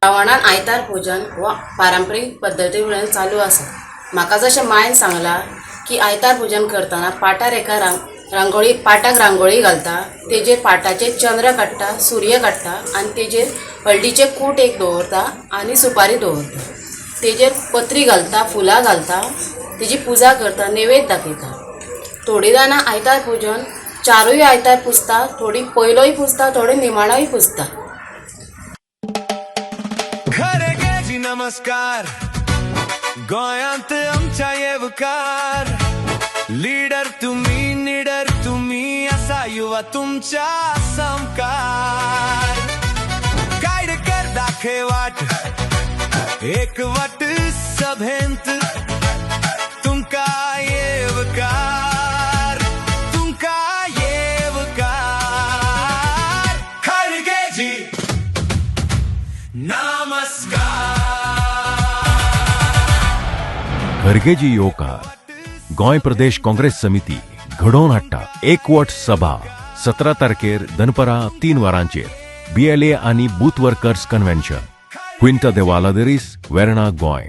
गांवांत आयतार भोजन हो पारंपरीक पद्दती वयल्यान चालू आसा. म्हाका जशें मायन सांगलां की आयतार भोजन करतना पाटार एका रांगोळी पाटाक रांगोळी घालता, तेजेर पाटाचेर चंद्र काडटा, सूर्य काडटा आनी तेजेर हळदीचें कूट एक दवरता आनी सुपारी दवरता. तेजेर पत्री घालता, फुलां घालता, तेजी पुजा करता, नैवेद्य दाखयता. थोडीं जाणां आयतार भोजन चारूय आयतार पुजता, थोडीं पयलोय पुजता, थोडीं निमाणोय पुजता. नमस्कार गोयांत आमच्या येवकार लीडर तुम्ही निडर तुम्ही असा युवा तुमच्या समकार गाईड कर दाखे वाट एक वट सभेंत तुमका येवकार तुमका येवकार खडगेजी नमस्कार. खरगेजी येवकार गोंय प्रदेश काँग्रेस समिती घडोवन हाडटा एकवट सभा 17 तारखेर दनपरा 3 वरांचेर BLA आनी बूथ वर्कर्स कन्व्हेन्शन क्विंटा दे वालादेरीस वेर्णा गोंय.